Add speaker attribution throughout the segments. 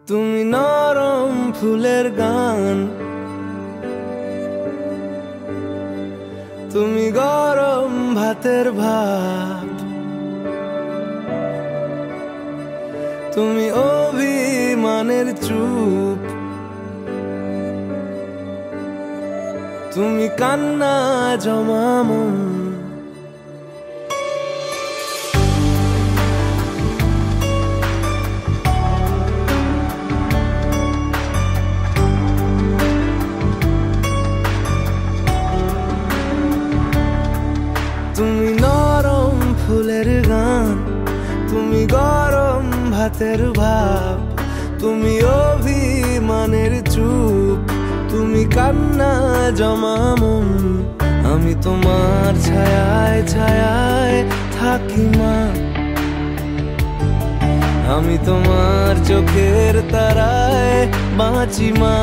Speaker 1: তুমি নরম ফুলের গান, তুমি গরম ভাতের ভাত, তুমি অভিমানের চুপ, তুমি কান্না জমা মন। তুমি নরম ফুলের গান, তুমি গরম ভাতের ভাব, তুমি অভিমানের চুপ, তুমি কান্না জমা মন। আমি তোমার ছায়ায় ছায়ায় থাকি মা, আমি তোমার চোখের তারায় বাঁচি মা,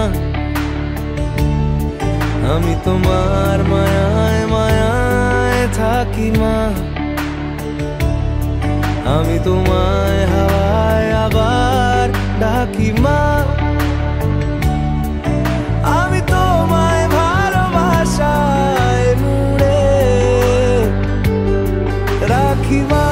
Speaker 1: আমি তোমার মায়ায় মায়ায় থাকি মা, আমি তোমায় হাওয়ায় আবার ডাকি মা, আমি তোমায় ভালোবাসায় মুড়ে রাখি মা।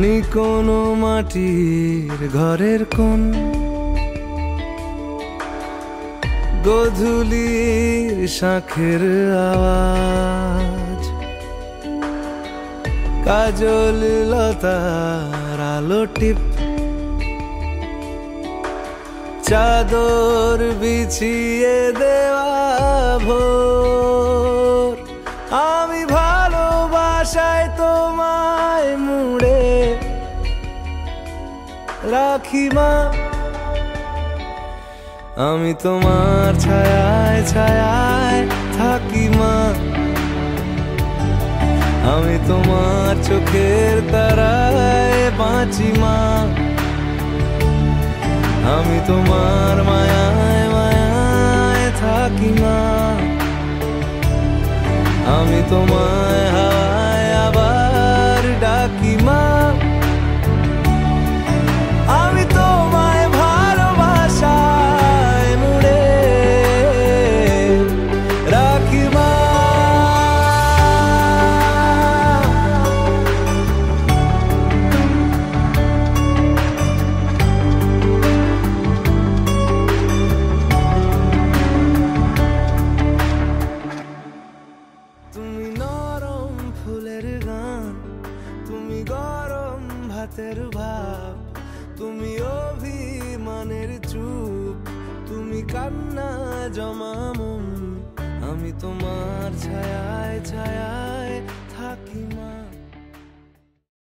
Speaker 1: নি কোনো মাটির ঘরের কোন গোধূলির শাঁখের আওয়াজ, কাজল লতার আলো টিপ, চাদর বিছিয়ে দেওয়া ভোর, আমি ভালোবাসায় তোমায় মুড়ে রাখি মা, আমি তোমার ছায়ায় ছায়ায় থাকি মা, আমি তোমার চোখের তারায় বাঁচি মা, আমি তোমার মায়ায় মায়ায় থাকি মা, আমি তোমায় হাওয়ায় আবার ডাকি মা, আমি তোমায় ভালোবাসায় মুড়ে রাখি মা। তুমি নরম ফুলের গান, তুমি গরম ভাতের ভাব, তুমি অভিমানের চুপ, তুমি কান্না জমা মন। আমি তোমার ছায়ায় ছায়ায়